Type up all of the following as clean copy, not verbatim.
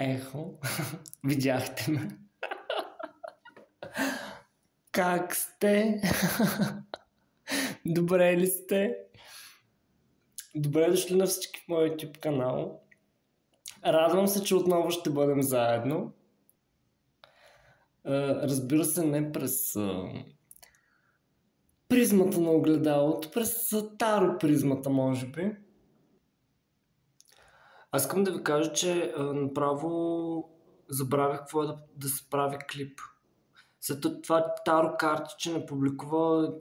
Ехо, видяхте ме. Как сте? Добре ли сте? Добре дошли на всички в моя YouTube канал. Радвам се, че отново ще бъдем заедно. Разбира се, не през призмата на огледалото, през таро-призмата, може би. Аз искам да ви кажа, че направо забравих какво е да се прави клип. След това Таро карти, че не публикува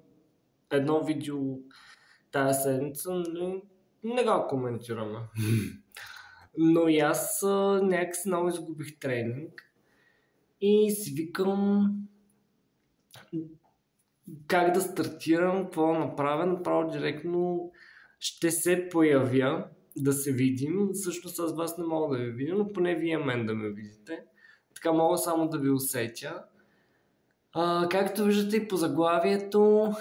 едно видео тая седмица, не го коментираме. Но и аз някакси много изгубих тренинг и си викам как да стартирам, какво направя, направо директно ще се появя да се видим. Всъщност аз вас не мога да ви видя, но поне вие мен да ме видите. Така мога само да ви усетя. Както виждате и по заглавието,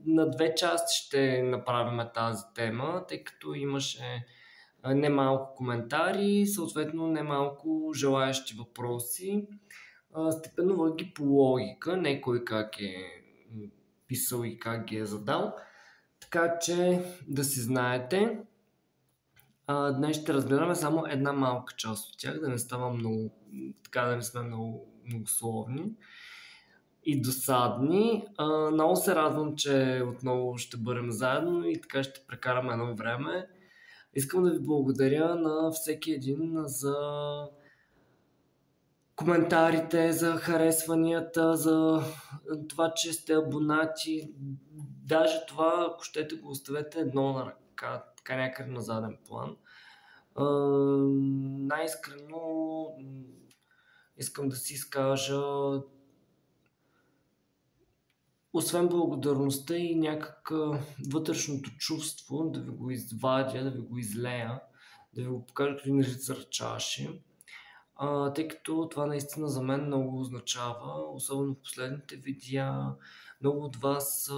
на две части ще направим тази тема, тъй като имаше немалко коментари, съответно немалко желаящи въпроси. Степенувах ги по логика, не кой как е писал и как ги е задал. Така че да си знаете, днес ще разгледаме само една малка част от тях, да не става много, така да не сме много многословни и досадни. Много се радвам, че отново ще бъдем заедно и така ще прекараме едно време. Искам да ви благодаря на всеки един за коментарите, за харесванията, за това, че сте абонати. Даже това, ако щете, го оставете едно на ръка, така някъде на заден план. Най-искрено искам да си изкажа освен благодарността и някак вътрешното чувство, да ви го извадя, да ви го излея, да ви го покажа като един рицар чаши. Тъй като това наистина за мен много означава, особено в последните видеа. Много от вас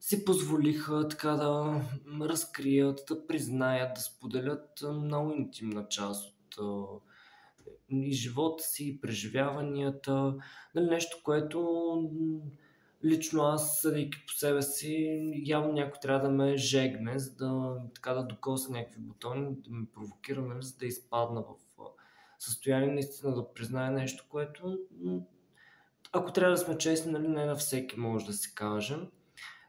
си позволиха така да разкрият, да признаят, да споделят много интимна част от и живота си, и преживяванията. Нещо, което лично аз, съдейки по себе си, явно някой трябва да ме жегне, за да докосна някакви бутони, да ме провокира, за да изпадна в състояние наистина да призная нещо, което, ако трябва да сме честни, не на всеки може да си кажем.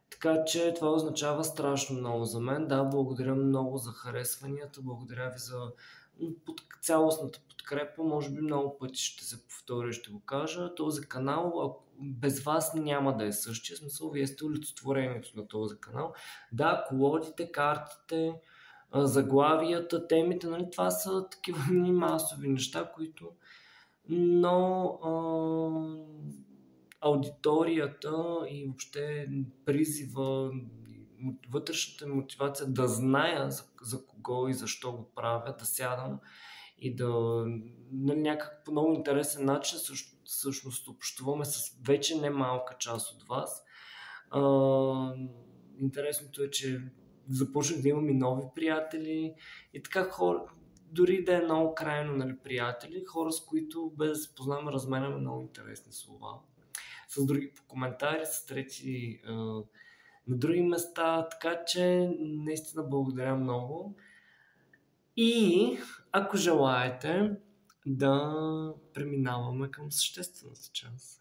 Така че това означава страшно много за мен. Да, благодаря много за харесванията, благодаря ви за цялостната подкрепа. Може би много пъти ще се повторя и ще го кажа. Този канал без вас няма да е същия. Смисъл, вие сте олицетворението на този канал. Да, колодите, картите, заглавията, темите, това са такива масови неща, които аудиторията и въобще призива, вътрешната мотивация да зная за кого и защо го правя, да сядам и да на някакъв по много интересен начин всъщност общуваме с вече немалка част от вас. Интересното е, че започнах да имам и нови приятели и така хора, дори да е много крайно приятели, хора с които без да се познаваме разменяме много интересни слова. С други по коментари, с трети на други места, така че наистина благодаря много. И ако желаете да преминаваме към съществената част.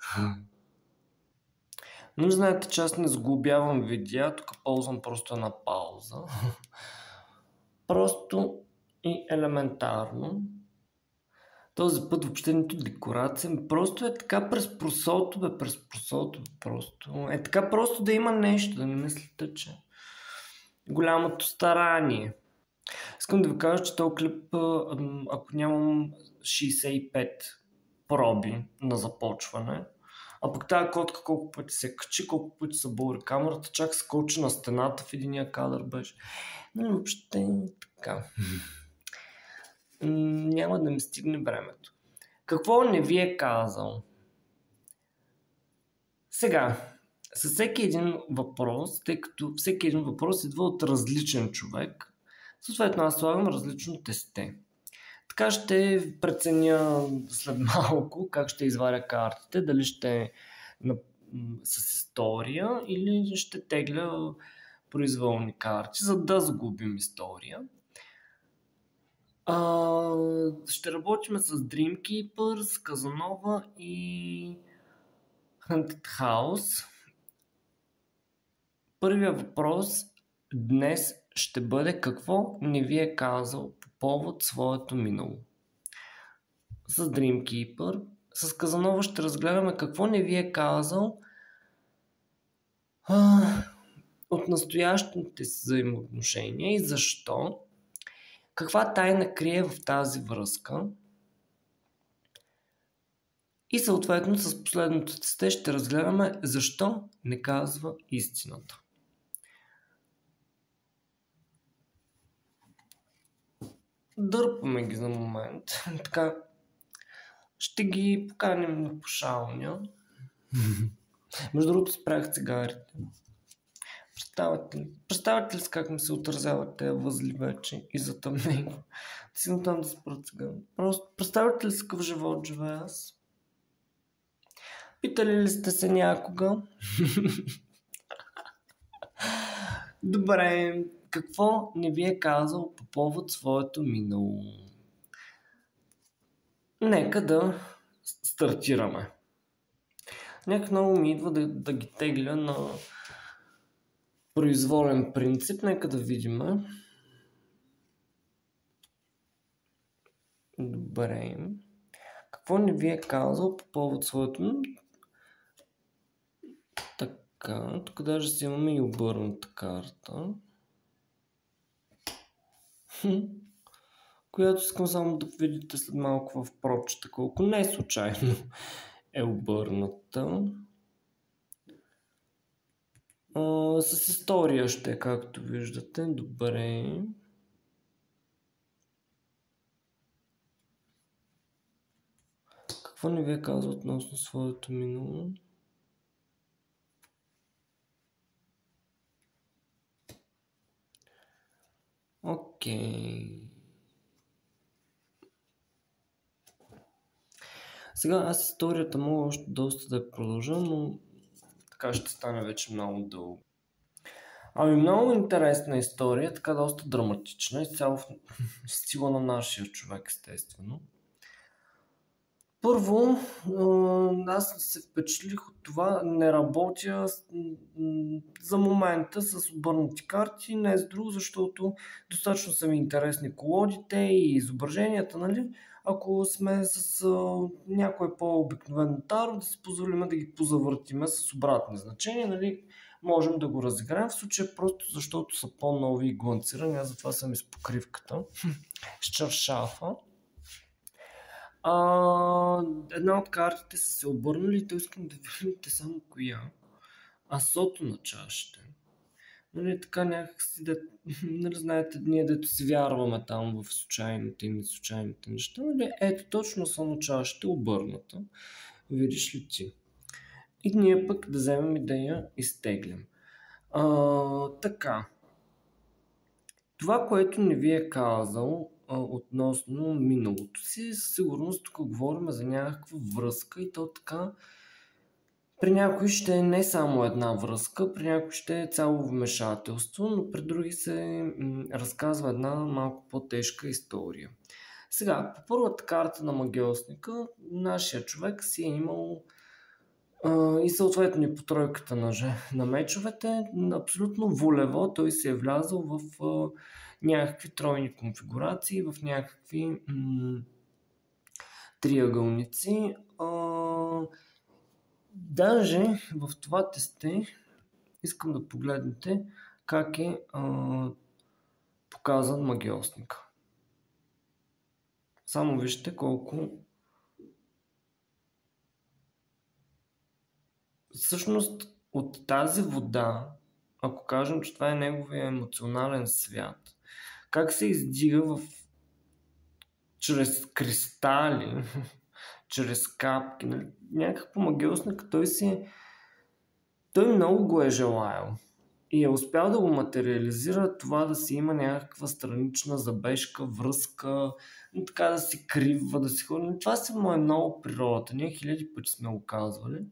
Но знаете, че аз не сглобявам видеа, тук ползвам просто една пауза. Просто и елементарно. Този път въобще нито декорация, просто е така през просото, просто. Е така просто да има нещо, да не мислите, че голямото старание. Искам да ви кажа, че този клип, ако нямам 65 проби на започване, а пък тази котка колко пъти се качи, колко пъти се бълри камерата, чак скочи на стената в единия кадър беше. Но въобще така. Няма да ми стигне времето. Какво не ви е казал? Сега, със всеки един въпрос, тъй като всеки един въпрос идва от различен човек, съответно аз слагам различно тесте. Така ще преценя след малко как ще изваря картите, дали ще с история или ще тегля произволни карти, за да загубим история. Ще работим с Dreamkeeper, Казанова и Haunted House. Първият въпрос днес ще бъде: какво не ви е казал по повод своето минало? С Dreamkeeper. С Казанова ще разгледаме какво не ви е казал от настоящите си взаимоотношения и защо. Каква тайна крие в тази връзка? И съответно с последното тесте ще разгледаме защо не казва истината. Дърпаме ги за момент. Така, ще ги поканим на пушалня. Между другото спрях цигарите. Представяте ли с как ми се отразяват тези възли вече и затъмнени? Си там да спра цигара. Просто представяте ли с какъв живот живея аз? Питали ли сте се някога? Добре, какво не ви е казал по повод своето минало? Нека да стартираме. Някак много ми идва да ги тегля на произволен принцип. Нека да видим. Добре. Какво не ви е казал по повод своето... Така, тук даже си имаме и обърната карта, която искам само да видите след малко в прочета, колко не случайно е обърната. С история ще, както виждате. Добре. Какво не ви е казал относно своето минало? Окей. Сега аз историята мога още доста да я продължа, но така ще стане вече много дълго. Ами много интересна история, така доста драматична, изцяло в стила на нашия човек, естествено. Първо, аз се впечатлих от това, не работя за момента с обърнати карти, не с друго, защото достатъчно са ми интересни колодите и изображенията, нали? Ако сме с някой по-обикновен таро, да си позволим да ги позавъртиме с обратни значения, нали? Можем да го разиграем, в случая просто защото са по-нови и гланцирани, аз затова съм из покривката с чаршафа. Една от картите са се обърнали и то искам да видите само коя. Асото на чашите. Нали, така някакси, нали, знаете, ние дето си вярваме там в случайните и неслучайните неща. Нали, ето точно са на чашите обърната. Видиш ли ти? И ние пък да вземем и да я изтеглим. Така. Това, което не ви е казал относно миналото си, със сигурност тук говорим за някаква връзка и то така. При някои ще е не само една връзка, при някои ще е цяло вмешателство, но при други се разказва една малко по-тежка история. Сега, по първата карта на магиосника, нашия човек си е имал и съответно и по тройката на мечовете, абсолютно волево той се е влязъл в някакви тройни конфигурации, в някакви триъгълници. Даже в това тесте искам да погледнете как е показан магиосника. Само вижте колко... Всъщност от тази вода, ако кажем, че това е неговия емоционален свят, как се издига чрез кристали, чрез капки, някакво магиосника, той много го е желаял. и е успял да го материализира това да си има някаква странична забежка, връзка, така да си кривва, да си ходи. Това си му е много природата. Ние хиляди пъти сме го казвали.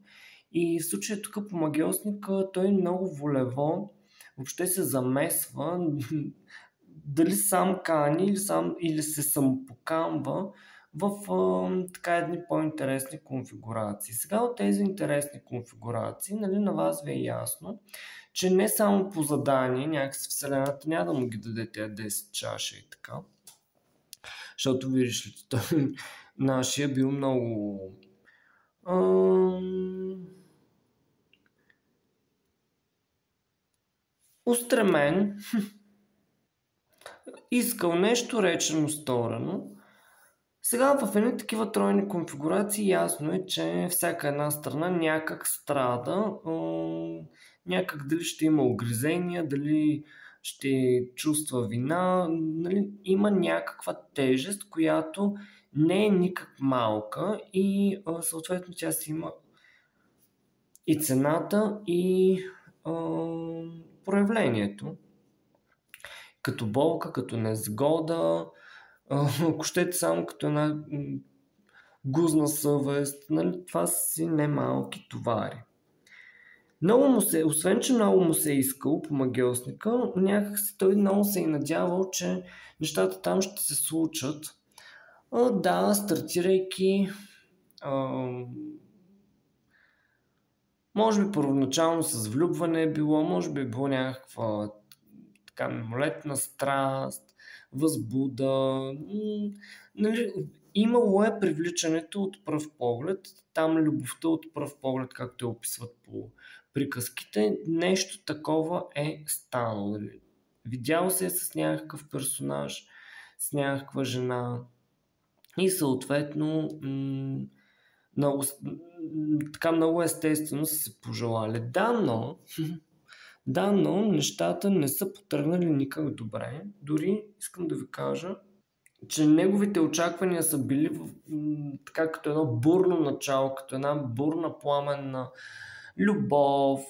И в случая тук по магиосника той много волево въобще се замесва дали сам кани или се самопокамва в така едни по-интересни конфигурации. Сега от тези интересни конфигурации, нали, на вас ви е ясно, че не само по задание, някакси Вселената няма да му ги даде тези 10 чаша и така. Защото видиш ли, той нашия бил много устремен, искал нещо речено сторено. Сега в едни такива тройни конфигурации ясно е, че всяка една страна някак страда, някак дали ще има огризения, дали ще чувства вина, нали, има някаква тежест, която не е никак малка и съответно тя си има и цената, и проявлението. Като болка, като незгода, ако щете само като една гузна съвест, нали, това са си немалки товари. Много му се, освен че много му се е искал по магиосника, някак си той много се е надявал, че нещата там ще се случат. Да, стартирайки може би първоначално с влюбване е било, може би е било някаква така мимолетна страст, възбуда. Нали, имало е привличането от пръв поглед, там любовта от пръв поглед, както я описват по приказките, нещо такова е станало. Нали. Видял се е с някакъв персонаж, с някаква жена и съответно много, така много естествено са се пожелали. Да, но нещата не са потръгнали никак добре. Дори искам да ви кажа, че неговите очаквания са били така като едно бурно начало, като една бурна пламенна любов,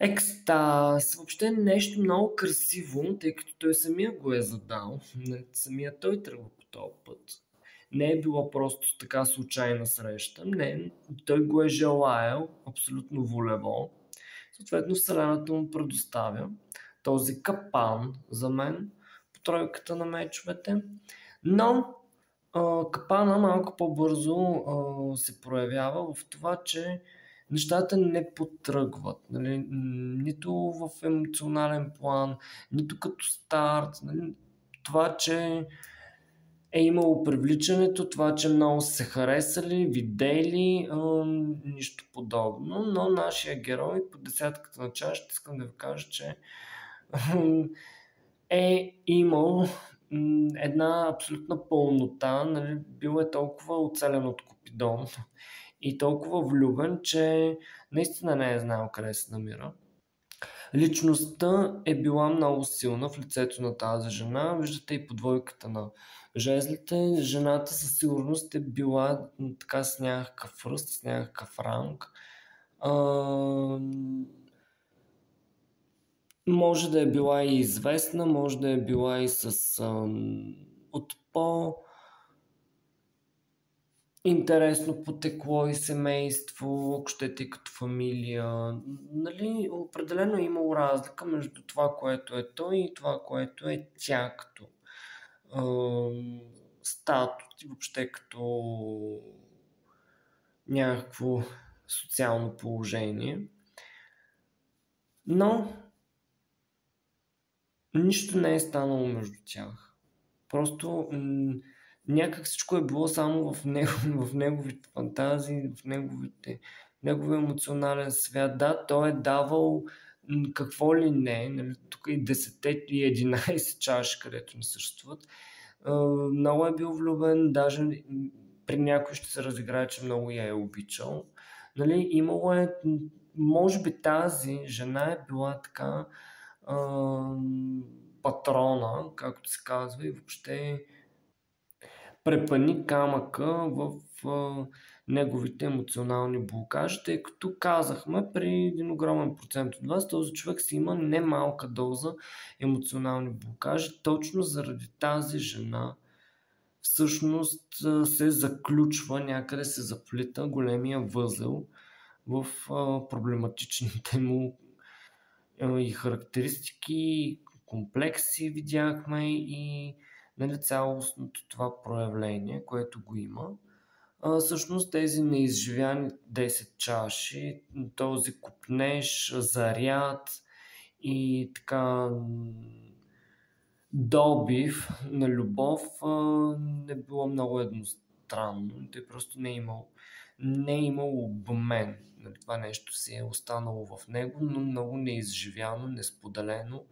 екстаз, въобще нещо много красиво, тъй като той самия го е задал. Самия той тръгва по този път. Не е било просто така случайна среща. Не, той го е желаял абсолютно волево. Съответно Вселената му предоставя този капан за мен по тройката на мечовете. Но капана малко по-бързо се проявява в това, че нещата не потръгват. Нали? Нито в емоционален план, нито като старт. Нали? Това, че е имало привличането, това, че много се харесали, видели, нищо подобно. Но нашия герой по десятката на чашата, искам да ви кажа, че е имал една абсолютна пълнота, нали, бил е толкова оцелен от Купидон и толкова влюбен, че наистина не е знаел къде се намира. Личността е била много силна в лицето на тази жена. Виждате и по двойката на жезлите. Жената със сигурност е била така с някакъв ръст, с някакъв ранг. Може да е била и известна, може да е била и с от интересно потекло и семейство, ако щете и като фамилия. Нали, определено е имало разлика между това, което е той и това, което е тя като статус и въобще като някакво социално положение. Но нищо не е станало между тях. Просто някак всичко е било само в неговите фантазии, в неговия емоционален свят. Да, той е давал какво ли не, нали, тук и 10 и 11 чаши, където не съществуват. Много е бил влюбен, даже при някой ще се разиграе, че много я е обичал. Нали, имало е, може би тази жена е била така патрона, както се казва, и въобще препъни камъка в неговите емоционални блокажи, тъй като казахме при един огромен процент от вас, този човек си има немалка доза емоционални блокажи. Точно заради тази жена всъщност се заключва, някъде се заплита големия възел в проблематичните му и характеристики, комплекси видяхме и нали, цялостното това проявление, което го има. Всъщност тези неизживяни 10 чаши, този купнеж, заряд и така добив на любов не било много едностранно. Той просто не е имал обмен. Нали, това нещо си е останало в него, но много неизживяно, несподелено.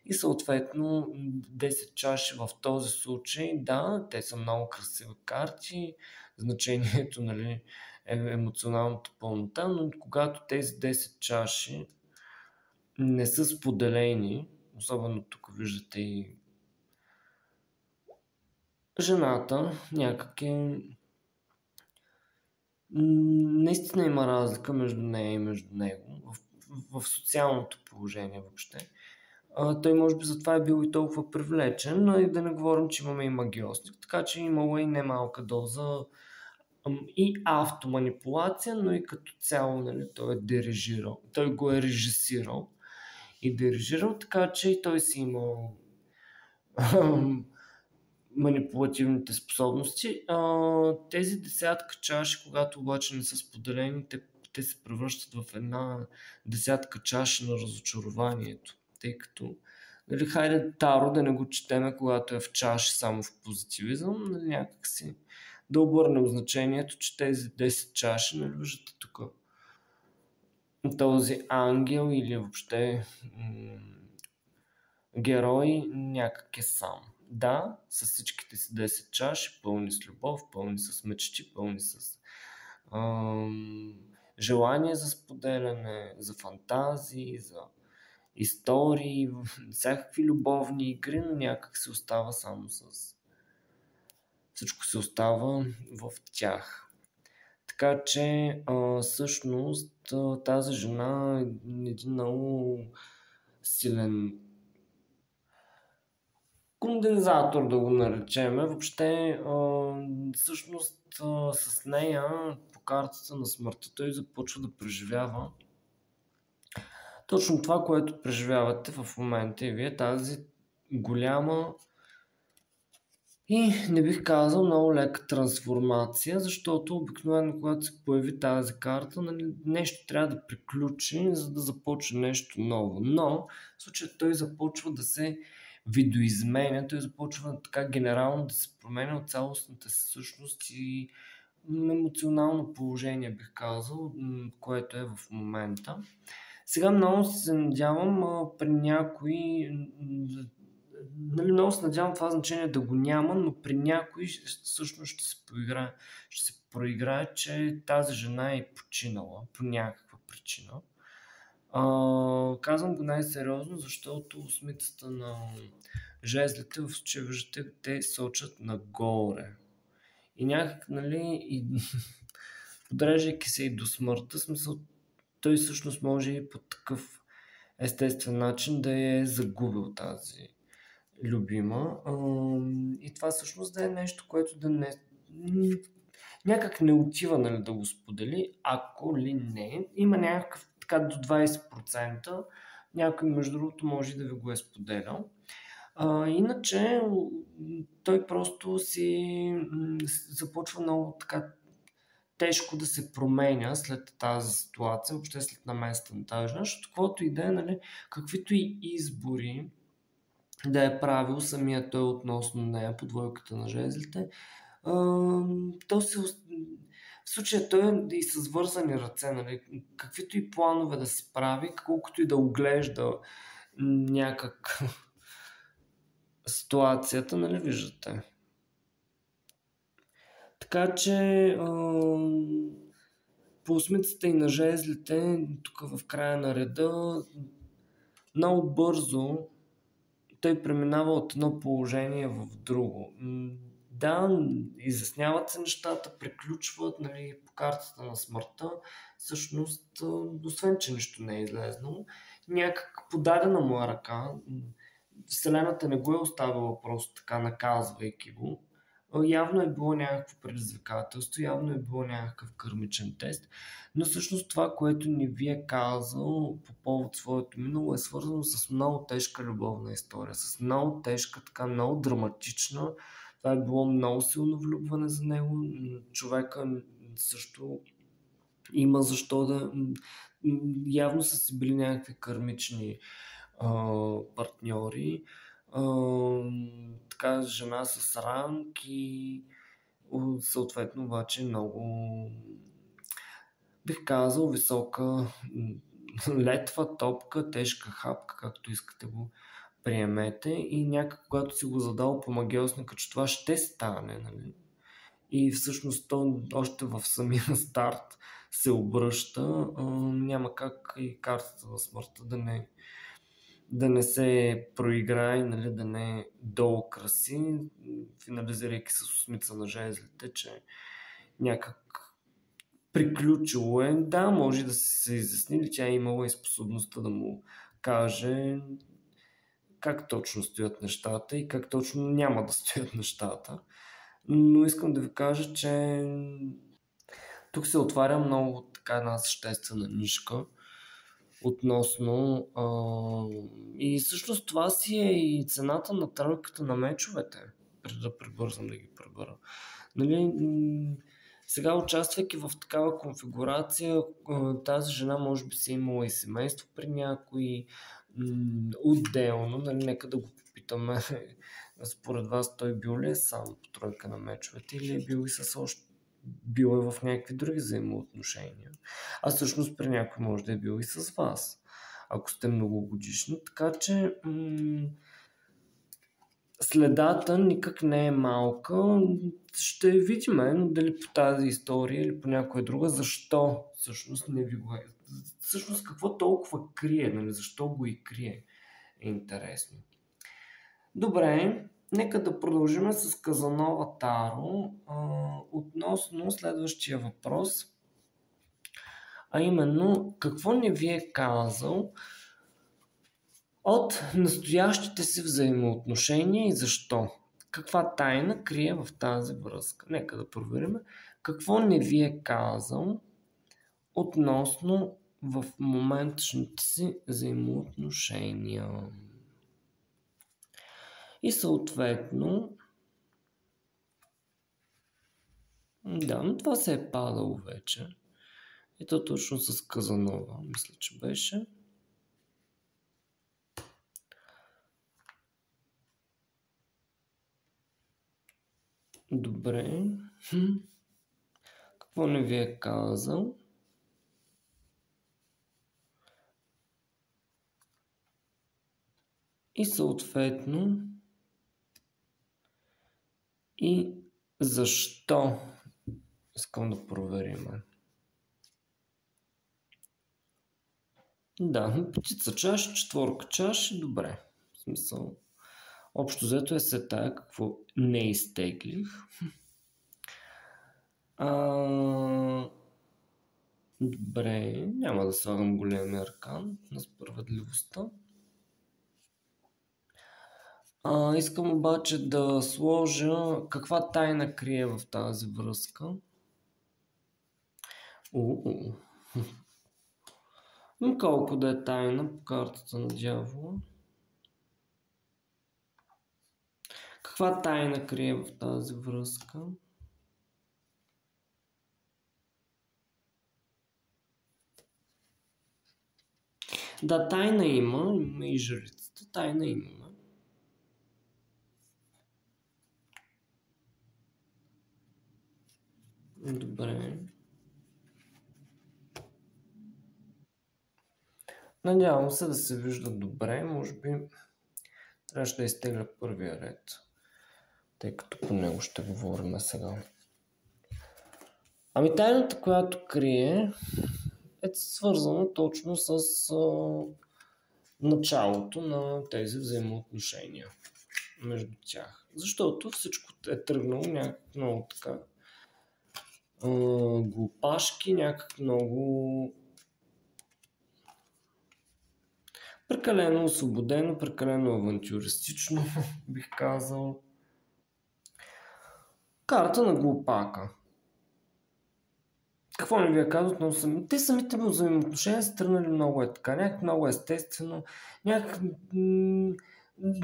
И съответно 10 чаши в този случай, да, те са много красиви карти, значението нали, е емоционалната пълнота, но когато тези 10 чаши не са споделени, особено тук виждате и жената, някак е... Наистина има разлика между нея и между него в социалното положение въобще. Той може би затова е бил и толкова привлечен, но и да не говорим, че имаме и магиосник, така че имало и немалка доза и автоманипулация, но и като цяло нали, той е дирижирал. Той го е режисирал и дирижирал, така че и той си имал манипулативните способности. Тези десятка чаши, когато обаче не са споделени, те се превръщат в една десятка чаши на разочарованието. Тъй като, нали, хайде Таро да не го четеме, когато е в чаши само в позитивизъм, нали, някак си да обърнем значението, че тези 10 чаши, нали, виждате тук този ангел или въобще герой някак е сам. Да, с всичките си 10 чаши, пълни с любов, пълни с мечти, пълни с желание за споделяне, за фантазии, за истории, всякакви любовни игри, но някак се остава само с... Всичко се остава в тях. Така че всъщност тази жена е един много силен кондензатор, да го наречеме. Въобще, всъщност с нея по картата на смъртта той започва да преживява точно това, което преживявате в момента и вие, тази голяма и не бих казал много лека трансформация, защото обикновено когато се появи тази карта, нали, нещо трябва да приключи, за да започне нещо ново. Но в случая той започва да се видоизменя, той започва така генерално да се променя от цялостната си същност и емоционално положение, бих казал, което е в момента. Сега много се надявам при някои, нали, много се надявам това значение да го няма, но при някои всъщност ще се проиграе, че тази жена е починала по някаква причина. Казвам го най-сериозно, защото осмицата на жезлите в случая виждате, те сочат нагоре. И някак, нали, и подреждайки се и до смъртта, смисъл, той всъщност може и по такъв естествен начин да е загубил тази любима. И това всъщност да е нещо, което да не... някак не отива, нали, да го сподели, ако ли не. Има някакъв така до 20%. Някой, между другото, може да ви го е споделял. Иначе той просто си започва много така тежко да се променя след тази ситуация, въобще след намесата на тази жена, защото каквото и да е, нали, каквито и избори да е правил самия той относно нея по двойката на жезлите, то се... В случая той е и с вързани ръце, нали, каквито и планове да се прави, колкото и да оглежда някак ситуацията, нали, виждате. Така че по осмицата и на жезлите, тук в края на реда, много бързо той преминава от едно положение в друго. Да, изясняват се нещата, приключват, нали, по картата на смъртта. Всъщност, освен че нищо не е излезнало, някак подадена му е ръка. Вселената не го е оставила просто така, наказвайки го. Явно е било някакво предизвикателство, явно е било някакъв кърмичен тест, но всъщност това, което ни ви е казал по повод своето минало, е свързано с много тежка любовна история, с много тежка, така много драматична. Това е било много силно влюбване за него. Човека също има защо да... Явно са си били някакви кърмични партньори. Така, жена с ранг и съответно обаче много, бих казал, висока летва, топка, тежка хапка, както искате го приемете, и някак когато си го задал по магиосника, че това ще стане, нали? И всъщност то още в самия старт се обръща, няма как и картата на смъртта да не се проиграе, нали, да не доукраси, финализирайки с осмица на жезлите, че някак приключило е. Да, може да се изяснили, тя е имала и способността да му каже как точно стоят нещата и как точно няма да стоят нещата. Но искам да ви кажа, че тук се отваря много така една съществена нишка относно и всъщност това си е и цената на тройката на мечовете, преди да прибързам да ги пребера. Нали, сега, участвайки в такава конфигурация, тази жена може би си имала и семейство при някой отделно, нали, нека да го попитаме. Според вас той бил ли е сам по тройка на мечовете или е бил и с още бил е в някакви други взаимоотношения. А всъщност при някой може да е бил и с вас, ако сте многогодишни. Така че следата никак не е малка. Ще видим дали по тази история или по някоя друга, защо всъщност не ви го е. Всъщност какво толкова крие, нали? Защо го и крие, е интересно. Добре, нека да продължим с Казанова Таро относно следващия въпрос, а именно какво не ви е казал от настоящите си взаимоотношения и защо? Каква тайна крие в тази връзка? Нека да проверим. Какво не ви е казал относно в моментните си взаимоотношения? И съответно, да, това се е падало вече. И то точно с Казанова, мисля, че беше. Добре. Какво не ви е казал? И съответно и защо? Искам да проверим. Да, петица чаш, четворка чаш, добре. В смисъл, общо взето е се тая, какво не изтеглих. Добре, няма да слагам големия аркан на справедливостта. Искам обаче да сложа каква тайна крие в тази връзка. Колко да е тайна по картата на дявола. Каква тайна крие в тази връзка? Да, тайна има и жрицата. Тайна имаме. Добре. Надявам се да се вижда добре. Може би трябваше да изтегля първия ред, тъй като по него ще говорим сега. Ами тайната, която крие, е свързана точно с началото на тези взаимоотношения. между тях. Защото всичко е тръгнало някак много така глупашки, някак много прекалено освободено, прекалено авантюристично, бих казал. Карта на глупака. Какво не ви е казал? Те самите му взаимоотношения са тръгнали много е така, някак много естествено, някак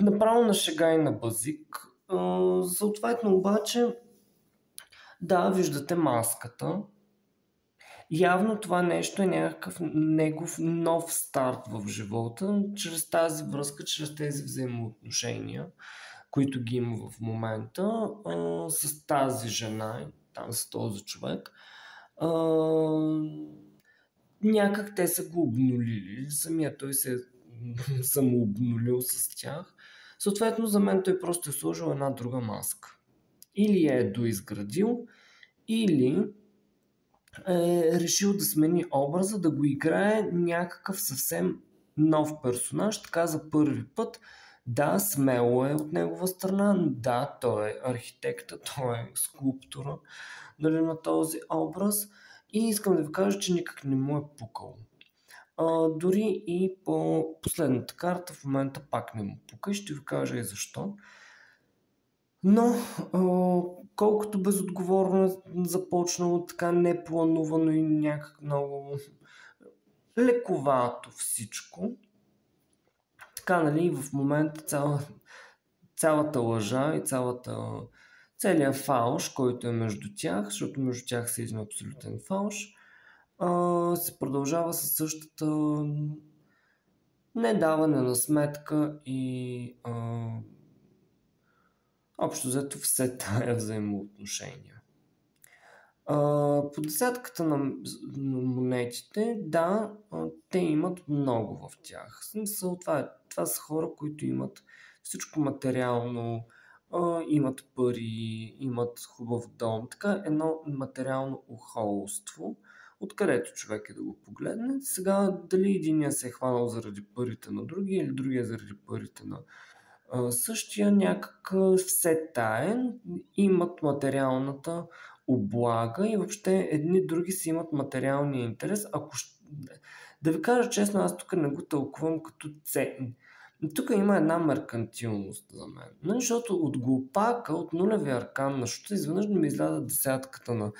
направо на шега и на базик. Съответно обаче, да, виждате маската. Явно това нещо е някакъв негов нов старт в живота, чрез тази връзка, чрез тези взаимоотношения, които ги има в момента с тази жена, там с този човек. Някак те са го обнулили, самия той се е самообнулил с тях. Съответно за мен той просто е сложил една друга маска. Или е доизградил, или е решил да смени образа, да го играе някакъв съвсем нов персонаж, така за първи път. Да, смело е от негова страна, да, той е архитекта, той е скулптора, нали, на този образ и искам да ви кажа, че никак не му е пукало. Дори и по последната карта в момента пак не му пука и ще ви кажа и защо. Но колкото безотговорно е започнало, така непланувано и някак много лековато всичко, така, нали, в момента цялата лъжа и целият фалш, който е между тях, защото между тях се един абсолютен фалш, се продължава със същата недаване на сметка и общо взето все тая взаимоотношения. По десятката на монетите, да, те имат много в тях. В смисъл, това са хора, които имат всичко материално, имат пари, имат хубав дом, така едно материално ухолство, откъдето човек е да го погледне. Сега дали единия се е хванал заради парите на другия или другия заради парите на същия, някак все таен, имат материалната облага и въобще едни други си имат материалния интерес. Да ви кажа честно, аз тук не го тълкувам като цен. Тук има една меркантилност за мен. Защото от глупака, от нулевия аркан на шута, изведнъж да ми излязат десятката на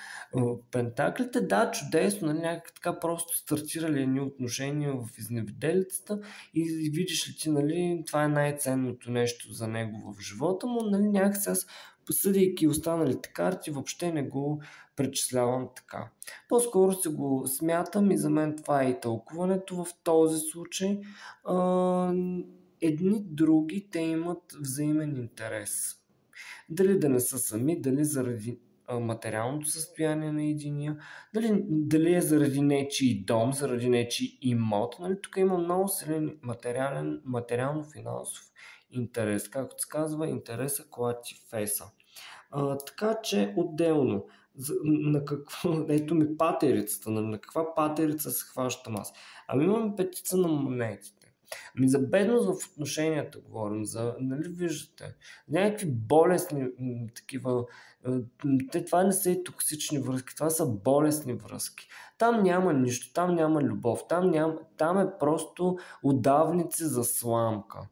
пентаклите. Да, чудесно, нали, някак така просто стартирали едни отношения в изневиделицата и видиш ли ти, нали, това е най-ценното нещо за него в живота му, нали, някак сега съдейки останалите карти, въобще не го причислявам така. По-скоро се го смятам и за мен това е и тълкуването в този случай. Едни други те имат взаимен интерес. Дали да не са сами, дали заради материалното състояние на единия, дали е заради нечий дом, заради нечий имот. Нали, тук има много силен материално-финансов интерес. Както се казва, интереса клати феса. Така че отделно, на какво, ето ми патерицата, на каква патерица се хващам аз? Ами имаме петица на монетите. Ами за бедност в отношенията говорим, за, нали виждате, някакви болесни такива, това не са и токсични връзки, това са болесни връзки. Там няма нищо, там няма любов, там е просто удавници за сламка.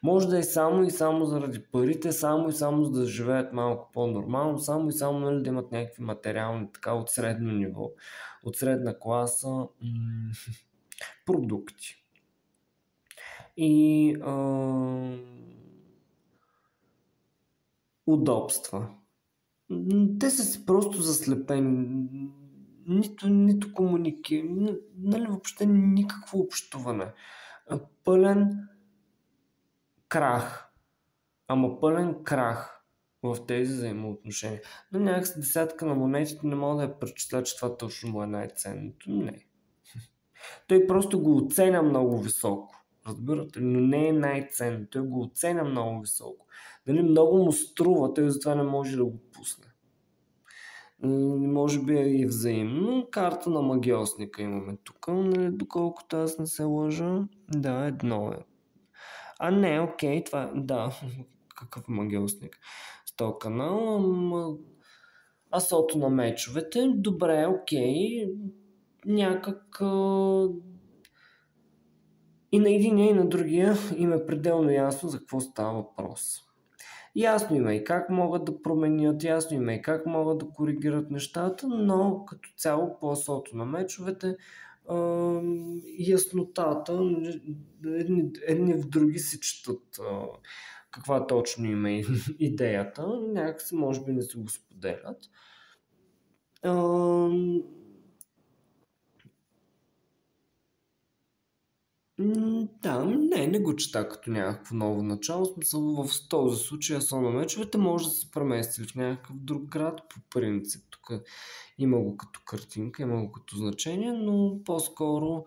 Може да е само и само заради парите, само и само за да живеят малко по-нормално, само и само, нали, да имат някакви материални, така от средно ниво, от средна класа продукти. И удобства. Те са си просто заслепени. Нито комуникиране, нали, въобще никакво общуване. Пълен крах. Ама пълен крах в тези взаимоотношения. Но някакси десятка на монетите не мога да я пречисля, че това точно му е най-ценното. Не. Той просто го оценя много високо. Разбирате? Но не е най-ценно. Той го оценя много високо. Дали много му струва, той затова не може да го пусне. Може би е и взаимно. Карта на магиосника имаме тук, нали, доколкото аз не се лъжа. Да, едно е. Не, окей, това да. какъв магиосник с този канал. Асото на мечовете, добре, окей, някак и на единия и на другия им е пределно ясно за какво става въпрос. Ясно има и как могат да променят, ясно има и как могат да коригират нещата, но като цяло по асото на мечовете яснотата, едни в други си четат каква точно има идеята, някакси може би не се го споделят. Да, не го чета като някакво ново начало. В смисъл, в този случай Асо на мечовете може да се премести в някакъв друг град по принцип. Тук има го като картинка, има го като значение, но по-скоро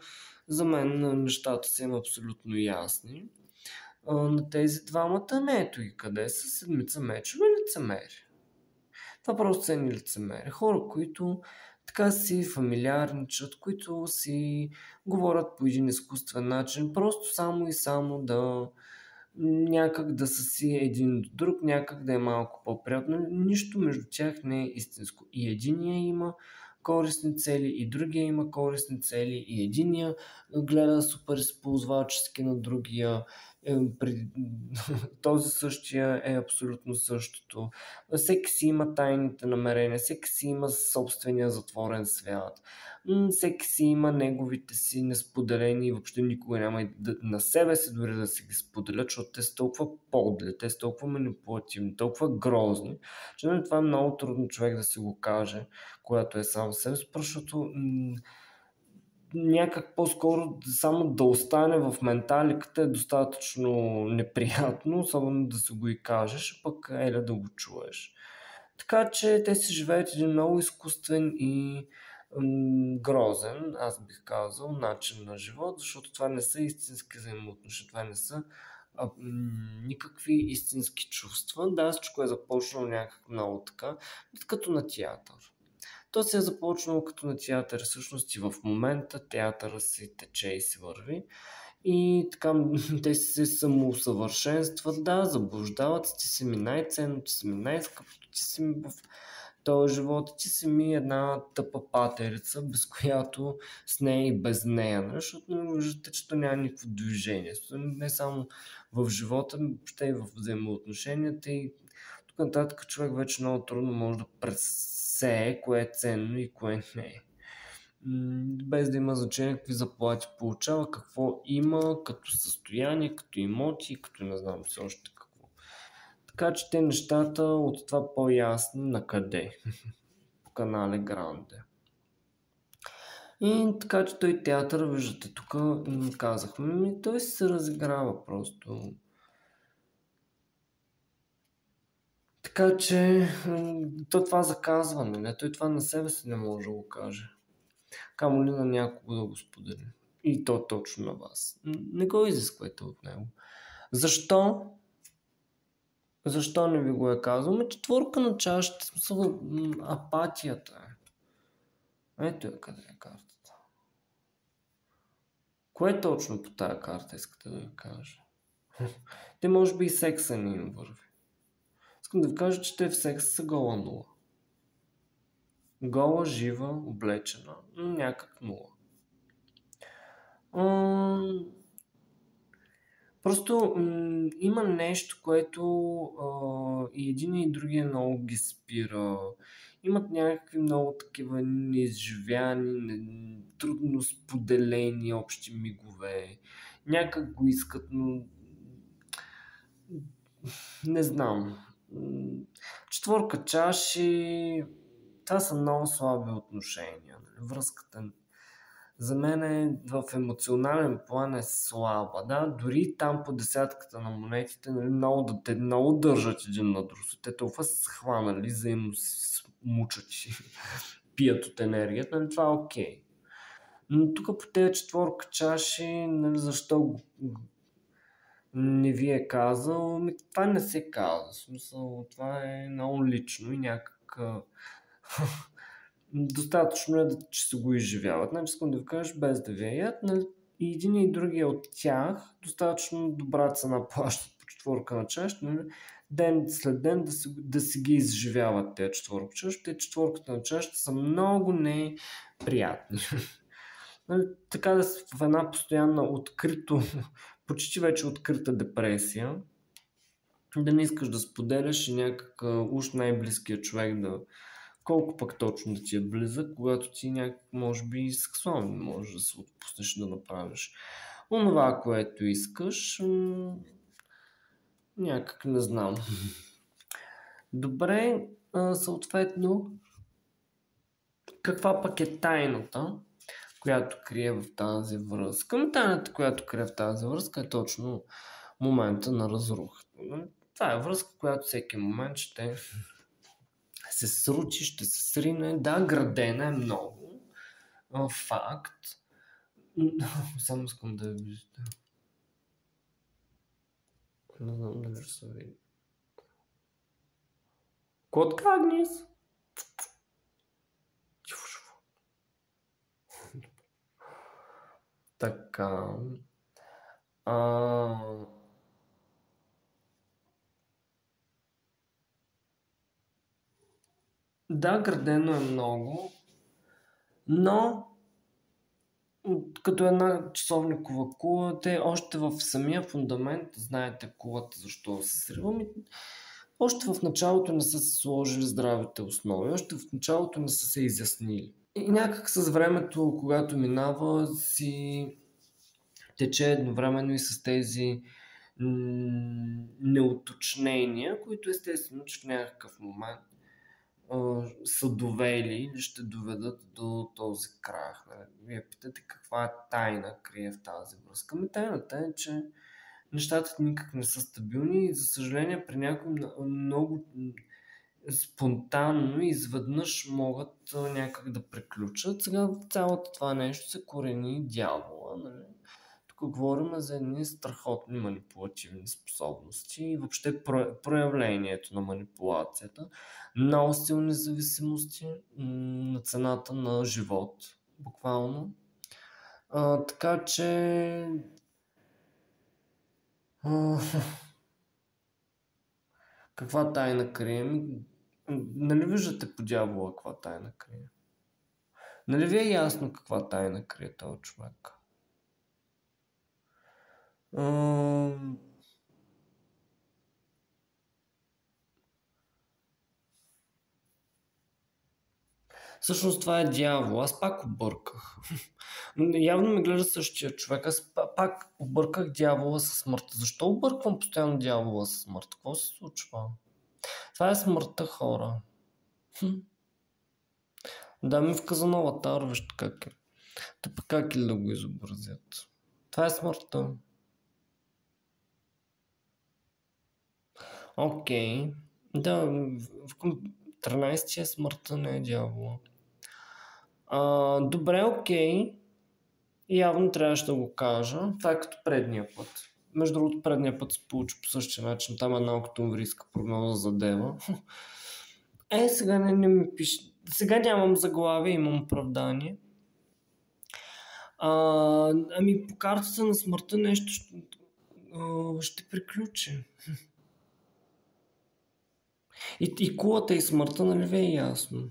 за мен нещата са им абсолютно ясни. На тези двамата не ето и къде са седмица мечове лицемери. Това просто са едни лицемери. Хора, които така си фамилиарничат, които си говорят по един изкуствен начин, просто само и само да някак да са си един до друг, някак да е малко по-приятно. Нищо между тях не е истинско. И единия има корисни цели, и другия има корисни цели, и единия гледа супер използвачески на другия. Този същия е абсолютно същото. Всеки си има тайните намерения, всеки си има собствения затворен свят, всеки си има неговите си несподелени и въобще никога няма и на себе си дори да си ги споделят, защото те са толкова подли, те са толкова манипулативни, толкова грозни, че това е много трудно човек да си го каже, когато е сам себе си, защото някак по-скоро само да остане в менталиката е достатъчно неприятно, особено да си го и кажеш, пък еле да го чуеш. Така че те си живеят един много изкуствен и грозен, аз бих казал, начин на живот, защото това не са истински взаимоотношения, това не са никакви истински чувства. Да, всичко е започнало някак много така, като на театър. То се е започнало като на театър, всъщност и в момента театъра си тече и си върви. И така те се самоусъвършенстват, да, заблуждават, ти си ми най-ценно, ти си ми най-скъпото, ти си ми в този живот, ти си ми една тъпа патерица, без която с нея и без нея, защото не виждате, че то няма никакво движение. Не само в живота, въобще и в взаимоотношенията и тук нататък човек вече много трудно може да пресее кое е ценно и кое не е. Без да има значение какви заплати получава, какво има като състояние, като имоти, като не знам все още какво. Така че те нещата от това по-ясни на къде. По канале Гранде. И така че той театър, виждате, тук казахме, той се разиграва просто. Така че това заказване, не? Той това на себе си не може да го каже. Камо ли на някого да го сподели. И то точно на вас. Не го изисквайте от него. Защо? Защо не ви го е казал? Четворка на чашата, смисъл апатията е. Ето е къде е картата. Кое точно по тая карта искате да ви кажа? Те може би и секса не им върви. Искам да ви кажа, че те в секса са гола нула. Гола, жива, облечена, някак нула. Просто има нещо, което и един и другия много ги спира. Имат някакви много такива неизживяни, трудно споделени общи мигове. Някак го искат, но не знам. Четворка чаши, това са много слаби отношения. Връзката за мен в емоционален план е слаба. Да? Дори там по десятката на монетите те много държат един на друг. Те толкова са схванали, взаимно се мучат и пият от енергията. Нали? Това е окей. Но тук по тези четворка чаши, нали, защо не ви е казал? Това не се казва. В смисъл, това е много лично и някак достатъчно е, че се го изживяват. Значи искам да ви кажа, без да ви яд, нали, и един и другия от тях достатъчно добра цена плащат по четворка на чаш, нали, ден след ден да си ги изживяват тези четворка чаш. Те четворката на чаш са много неприятни. Нали, така да си в една постоянна почти вече открита депресия, да не искаш да споделяш и някак уж най-близкият човек колко пък точно да ти е близък, когато ти някак може би и сексуално можеш да се отпуснеш да направиш онова, което искаш, някак не знам. Добре, съответно, каква пък е тайната, която крие в тази връзка? Тайната, която крие в тази връзка е точно момента на разрухата. Това е връзка, която всеки момент ще се сручи, ще се срине. Да, градена е много. Факт. Само искам да я виждате. Не знам дали ще се види. Котка Агнес! Така. Да, градено е много, но като една часовникова кула, те още в самия фундамент, знаете кулата защо се срива, още в началото не са се сложили здравите основи, още в началото не са се изяснили. И някак с времето, когато минава, си тече едновременно и с тези неуточнения, които естествено, че в някакъв момент са довели или ще доведат до този крах. Вие питате каква тайна крие в тази връзка. Тайната е, че нещата никак не са стабилни и за съжаление при някои много спонтанно изведнъж могат някак да приключат. Сега цялото това нещо се корени дявола. Нали? Тук говорим за едни страхотни манипулативни способности и въобще проявлението на манипулацията. Много силни зависимости на цената на живот, буквално. Така че каква тайна крием? Нали виждате по дявола каква тайна крие? Нали ви е ясно каква тайна крие този човек? Всъщност това е дявол. Аз пак обърках. Явно ми гледа същия човек. Аз пак обърках дявола със смъртта. Защо обърквам постоянно дявола със смъртта? Какво се случва? Това е смъртта, хора. Да, ми в Казановата, вижте как е. Тъпа как ли да го изобразят? Това е смъртта. Окей. Да, 13 е смъртта, не е дявола. Добре, окей. Явно трябваше да го кажа. Това е като предния път. Между другото, предния път се получи по същия начин. Там е една октомврийска прогноза за Дева. Сега не ми пише. Сега нямам заглавие, имам оправдание. По картата на смъртта нещо ще приключи. И кулата и смъртта, нали ви е ясно?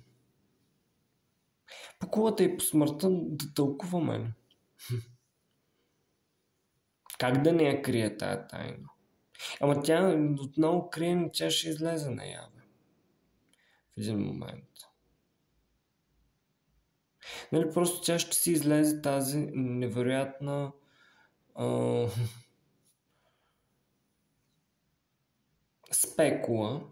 По кулата и по смъртта да тълкуваме ли? Как да не я крие тая тайна? Ама тя отново крие, тя ще излезе наяве. В един момент. Нали, просто тя ще си излезе тази невероятна спекула.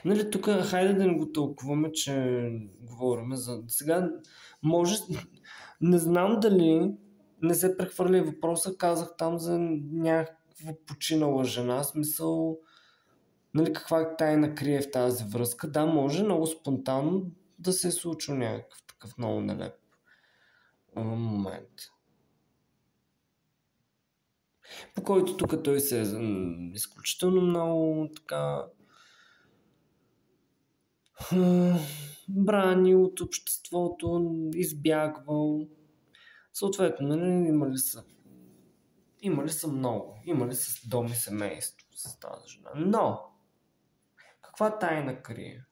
Нали, тук хайде да не го тълкуваме, че говорим за... Сега може... Не знам дали не се прехвърли въпроса, казах там за някаква починала жена, смисъл... Нали, каква тайна крие в тази връзка? Да, може много спонтанно да се е случил някакъв такъв много нелеп момент. По който тук той се е изключително много така бранил от обществото, избягвал. Съответно, нали, имали са Имали са много. Имали с дом и семейство с тази жена. Но, каква тайна крие?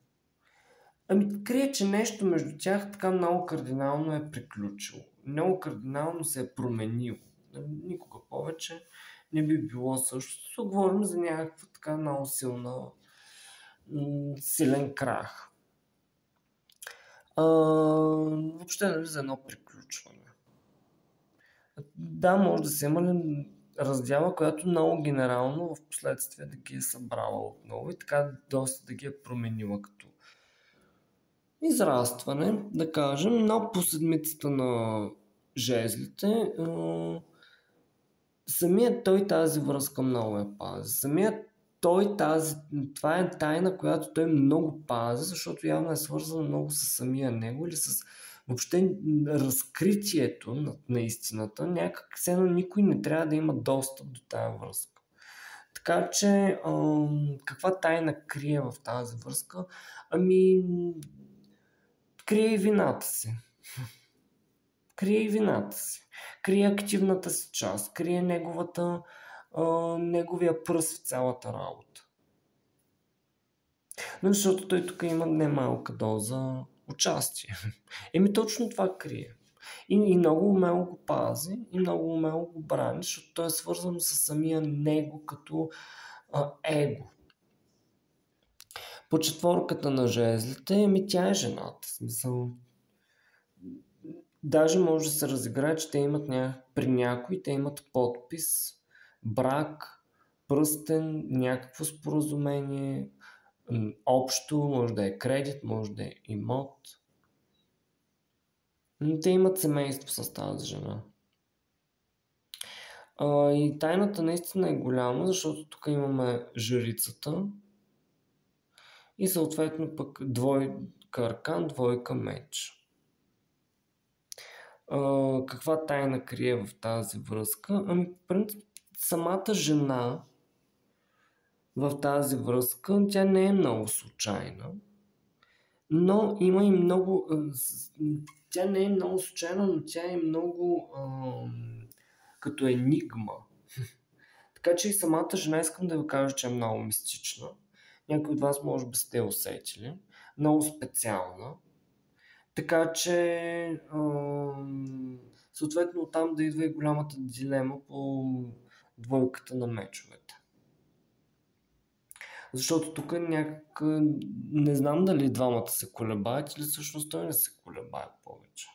Ами крие, че нещо между тях така много кардинално е приключило. Много кардинално се е променило. Никога повече не би било същото. Говорим за някаква така много силен крах. Въобще нали, за едно приключване. Да, може да се имали раздяла, която много генерално в последствие да ги е събрала отново и така доста да ги е променила като израстване, да кажем, но по седмицата на жезлите самият той тази връзка много я пази. Самият той това е тайна, която той много пази, защото явно е свързана много с самия него или с въобще разкритието на истината. Някак все едно никой не трябва да има достъп до тази връзка. Така че каква тайна крие в тази връзка? Ами крие и вината си. Крие и вината си. Крие активната си част. Крие неговия пръст в цялата работа. Но защото той тук има немалка доза участие. Еми точно това крие. И много умело го пази, и много умело го брани, защото той е свързан с самия него като его. По четворката на жезлите, тя е жената. В смисъл, даже може да се разиграе, че те имат при някои те имат подпис, брак, пръстен, някакво споразумение, общо, може да е кредит, може да е имот. Те имат семейство с тази жена. И тайната наистина е голяма, защото тук имаме жрицата и съответно пък двойка аркан, двойка меч. Каква тайна крие в тази връзка? Ами, принцип, самата жена в тази връзка, тя не е много случайна, но има и много... Тя не е много случайна, но тя е много като енигма. Така че и самата жена искам да ви кажа, че е много мистична. Някои от вас може би сте усетили. Много специална. Така че съответно оттам да идва и голямата дилема по двойката на мечовете. Защото тук някак не знам дали двамата се колебаят или всъщност той не се колебае повече.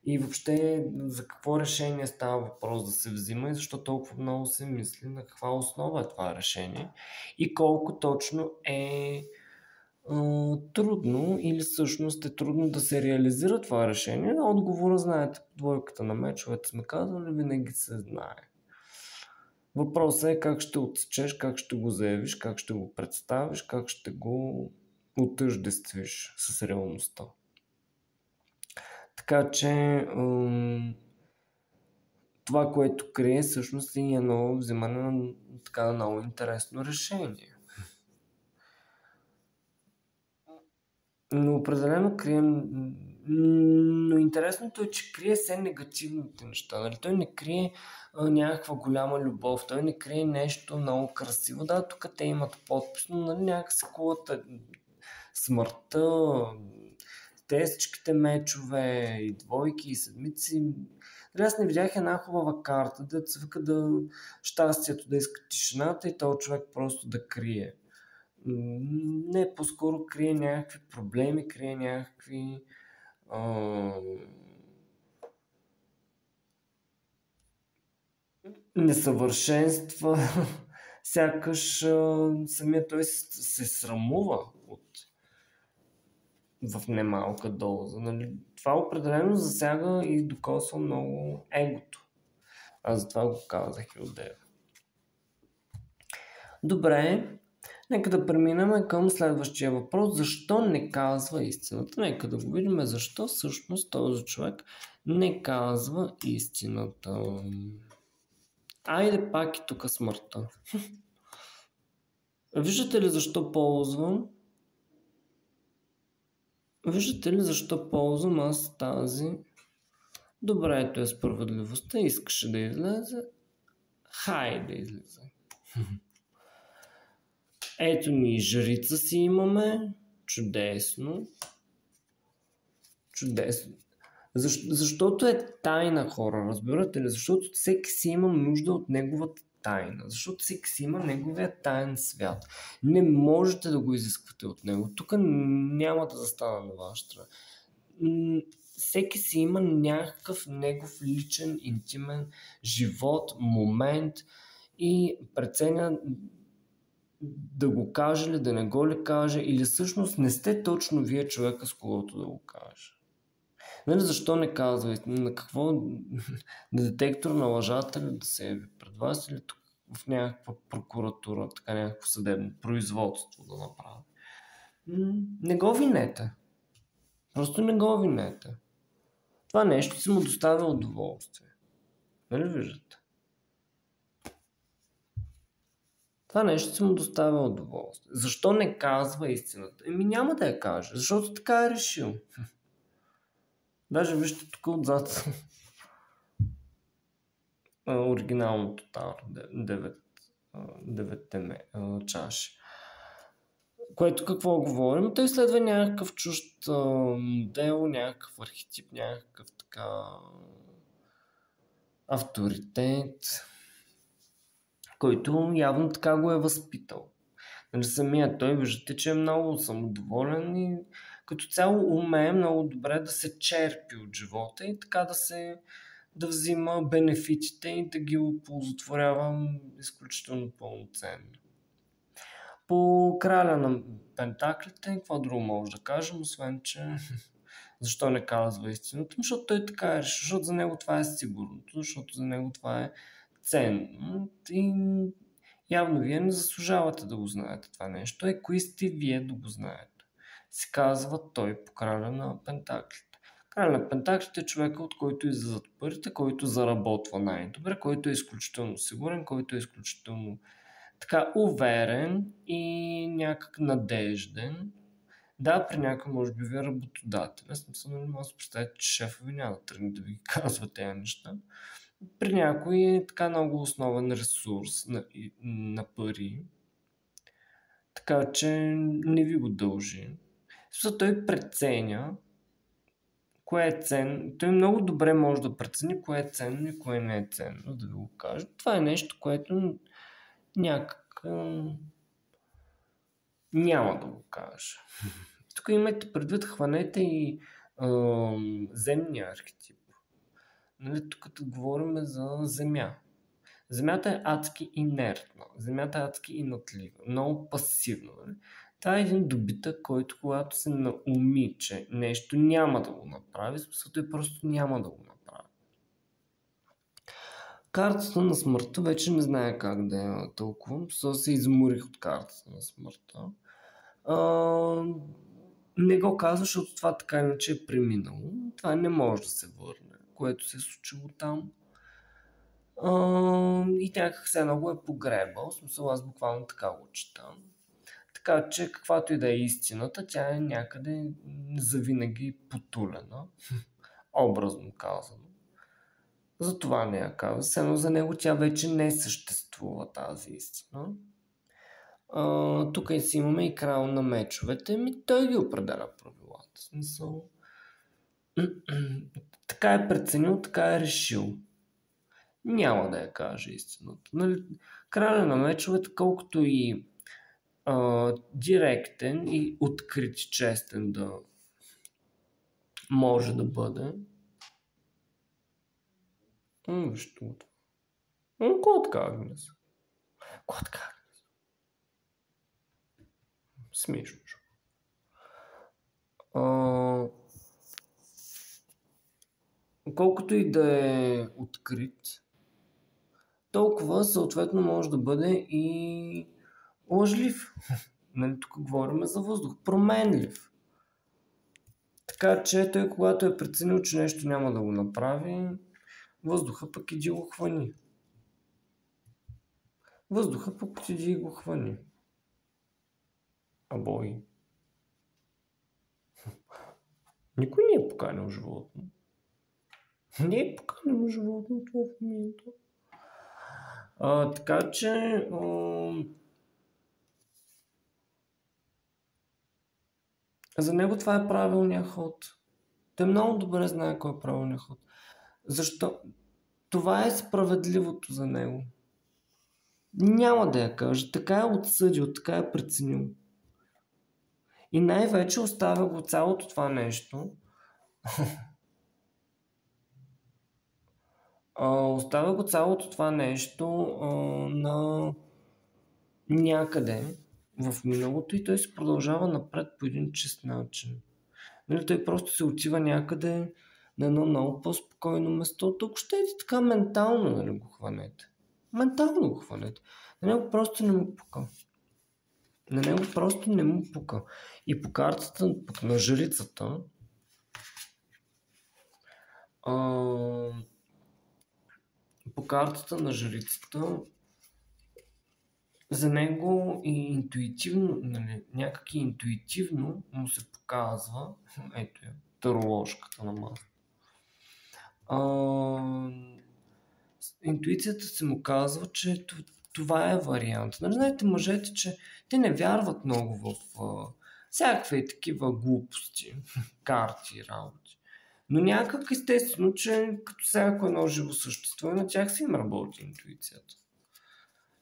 И въобще за какво решение става въпрос да се взима и защо толкова много се мисли на каква основа е това решение и колко точно е трудно или всъщност е трудно да се реализира това решение. Отговора, знаете, двойката на мечовете сме казвали, винаги се знае. Въпросът е как ще отсечеш, как ще го заявиш, как ще го представиш, как ще го отъждествиш с реалността. Така че това, което крие, всъщност е едно взимане на така много интересно решение. Но определено крие... Но интересното е, че крие все негативните неща. Нали? Той не крие някаква голяма любов, той не крие нещо много красиво. Да, тук те имат подпис, но нали, някакси кулата смъртта, тежките мечове и двойки и седмици. Аз не видях една хубава карта, да се вика щастието да иска тишината и този човек просто да крие. Не, по-скоро крие някакви проблеми, крие някакви несъвършенства. Сякаш самият той се срамува в немалка доза. Нали? Това определено засяга и докосва много егото. Аз затова го казах и отдея. Добре, нека да преминем към следващия въпрос. Защо не казва истината? Нека да го видим защо всъщност този човек не казва истината. Айде пак и тук смъртта. Виждате ли защо ползвам? Виждате ли защо ползвам аз тази Добре, ето е справедливостта, искаше да излезе. Хай да излезе. Ето ни и жрица си имаме. Чудесно. Чудесно. Защото е тайна, хора, разбирате ли? Защото всеки си има нужда от неговата тайна. Защото всеки си има неговия таен свят. Не можете да го изисквате от него. Тук няма да застана на ваша страна. Всеки си има някакъв негов личен, интимен живот, момент и преценя да го каже ли, да не го ли каже, или всъщност не сте точно вие човека, с когото да го каже. Нали, защо не казвате? На какво? На детектор на лъжата ли да се яви пред вас или тук в някаква прокуратура, така някакво съдебно производство да направи? Не го винете. Просто не го винете. Това нещо си му доставя удоволствие. Нали виждате? Това нещо си му доставя удоволствие. Защо не казва истината? Няма да я каже, защото така е решил. Даже вижте тук отзад оригиналното Тауър, 9 чаши. Което какво говорим? Той следва някакъв чужд модел, някакъв архетип, някакъв така авторитет, който явно така го е възпитал. Нали, самия той виждате, че е много самодоволен и като цяло умее много добре да се черпи от живота и така да взима бенефитите и да ги оползотворява изключително пълноценно. По краля на пентаклите, какво друго може да кажем, освен че защо не казва истината? Защото той така е решил, защото за него това е сигурното, защото за него това е ценно и явно вие не заслужавате да го знаете това нещо. Кои сте вие да го знаете? Се казва той по краля на пентаклите. Краля на пентаклите е човека, от който излизат парите, който заработва най-добре, който е изключително сигурен, който е изключително така уверен и някак надежден. Да, при някой може би ви е работодател. Смисъл, не може да се представите, че шефа ви няма да тръгне да ви казва тези неща. При някой е така много основен ресурс на пари, така че не ви го дължи. Смисъл, той преценя кое е ценно. Той много добре може да прецени кое е ценно и кое не е ценно, да ви го кажа. Това е нещо, което някак няма да го кажа. Тук имайте предвид, хванете и земния архетип. Нали, тук като говорим за земя. Земята е адски инертна. Земята е адски инатлива. Много пасивна. Нали? Това е един добитък, който когато се науми, че нещо няма да го направи, смисъл той просто няма да го направи. Картата на смъртта вече не знае как да я тълкувам. Се изморих от картата на смъртта. Не го казва, защото това така иначе е преминало. Това не може да се върне, което се е случило там. И някак се много е погребал. В смисъл, аз буквално така го читам. Така че каквато и да е истината, тя е някъде завинаги потулена. Образно казано. Затова не я казва. Само за него тя вече не съществува тази истина. Тук си имаме и крал на мечовете. Той ги определя правилата. Смисъл. Така е преценил, така е решил. Няма да я каже истината. Нали? Краля на мечовете, колкото и директен и открит, честен да може да бъде. Вижте го това. Кот Агнес. Кот Агнес. Смешно. Колкото и да е открит, толкова съответно може да бъде и лъжлив. Нали, тук говорим за въздух. Променлив. Така че той, когато е преценил, че нещо няма да го направи, въздуха пък иди го хвани. Въздуха пък иди го хвани. Абой. Никой не е поканил животно. Не е поканено животното в момента. Така че за него това е правилният ход. Той много добре знае кой е правилният ход. Защо? Това е справедливото за него. Няма да я каже. Така е отсъдил, така е преценил. И най-вече оставя го цялото това нещо. Оставя го цялото това нещо на някъде в миналото и той се продължава напред по един чист начин. Нали, той просто се отива някъде на едно много по-спокойно место. Тук ще е така ментално, нали, го хванете. Ментално го хванете. На него просто не му пука. На него просто не му пука. И по картата пък на жрицата по картата на жрицата за него и интуитивно, нали, някак и интуитивно му се показва, ето я, тароложката на маса. Интуицията се му казва, че това е вариант. Нали, знаете, мъжете, че те не вярват много в всякакви такива глупости, карти и работи. Но някак естествено, че като всяко едно живо същество, на тях си им работи интуицията.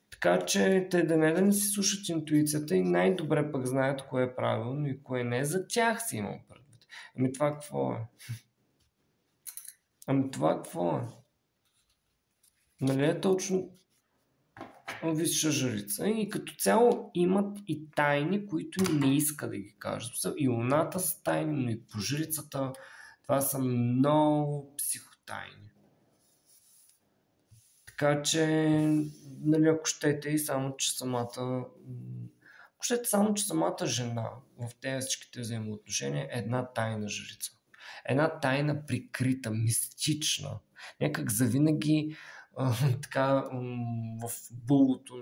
Така че те да не си слушат интуицията и най-добре пък знаят кое е правилно и кое не. За тях си имам предвид. Ами това какво е? Нали е точно висша жрица и като цяло имат и тайни, които не иска да ги кажат. И луната са тайни, но и по жрицата това са много психотайни. Така че, нали, ако щете и само, че самата жена в тези всичките взаимоотношения е една тайна жрица. Една тайна прикрита, мистична. Някак завинаги така в булото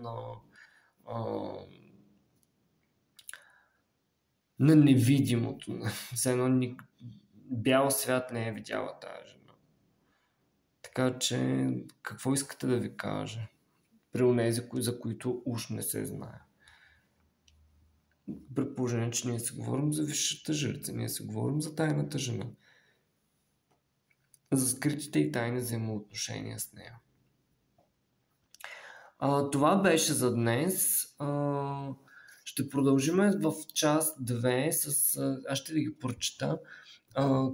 на невидимото. Все едно бял свят не е видяла тази жена. Така че, какво искате да ви кажа? При онези, за които уж не се знае. При положение, че ние се говорим за висшата жрица, ние се говорим за тайната жена. За скритите и тайни взаимоотношения с нея. Това беше за днес. Ще продължим в част 2 аз ще ви ги прочета.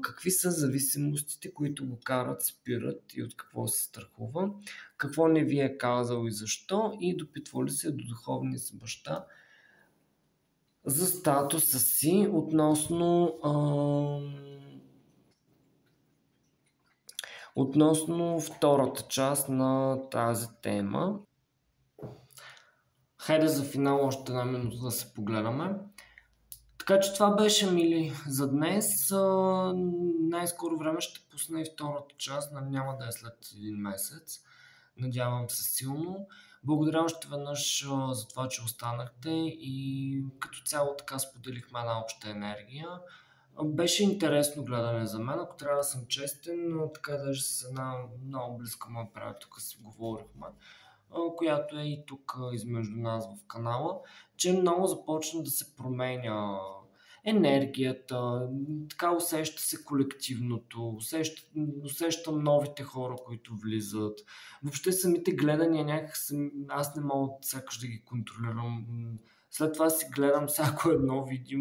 Какви са зависимостите, които го карат, спират и от какво се страхува, какво не ви е казал и защо, и допитва ли се до духовния си баща за статуса си относно втората част на тази тема. Хайде за финал още една минута да се погледаме. Така че това беше, мили, за днес. Най-скоро време ще пусна и втората част, няма да е след един месец. Надявам се силно. Благодаря още веднъж за това, че останахте и като цяло така споделихме една обща енергия. Беше интересно гледане за мен, ако трябва да съм честен, но така даже с една много близка моя приятелка си говорихме, която е и тук измежду нас в канала, че много започна да се променя енергията, така усеща се колективното, усещам новите хора, които влизат. Въобще самите гледания някак аз не мога сякаш да ги контролирам. След това си гледам всяко едно видео.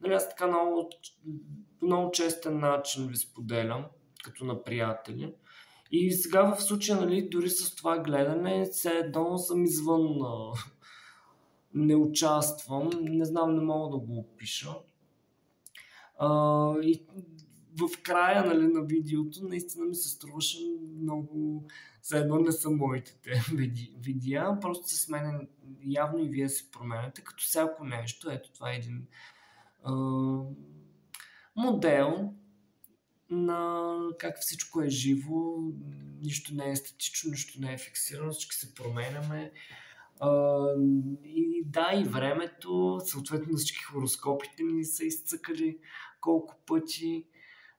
Нали, аз така много честен начин ви споделям, като на приятели. И сега в случая, нали, дори с това гледане, все едно съм извън, не участвам, не знам, не мога да го опиша. И в края, нали, на видеото наистина ми се струваше много, все едно не са моите те видеа, просто се сменя, явно и вие се променяте, като всяко нещо. Ето това е един модел на как всичко е живо, нищо не е статично, нищо не е фиксирано, всички се променяме. И да, и времето, съответно всички хороскопите ни са изцъкали колко пъти.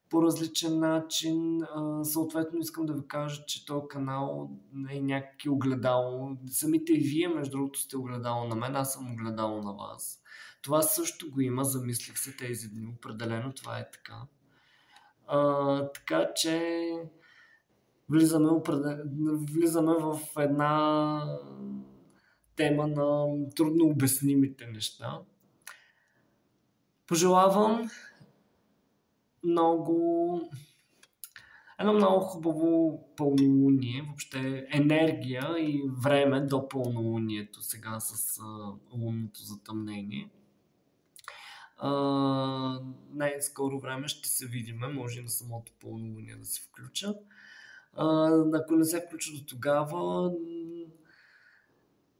по различен начин. Съответно искам да ви кажа, че този канал е някакви огледало. Самите и вие, между другото, сте огледало на мен, аз съм огледало на вас. Това също го има, замислих се тези дни, определено това е така. Така че влизаме в една тема на трудно обяснимите неща. Пожелавам едно много хубаво пълнолуние, въобще енергия и време до пълнолунието сега с лунното затъмнение. Най-скоро време ще се видиме, може и на самото пълнолуние да се включа. Ако не се включа до тогава,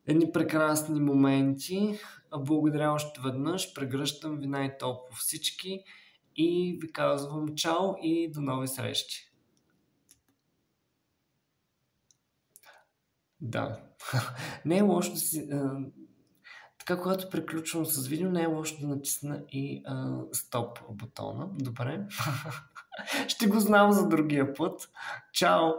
едни прекрасни моменти. Благодаря още веднъж, прегръщам ви най-топло всички и ви казвам чао и до нови срещи. Да, не е лошо да си... Така, когато приключвам с видео, не е лошо да натисна и стоп бутона. Добре? Ще го знам за другия път. Чао!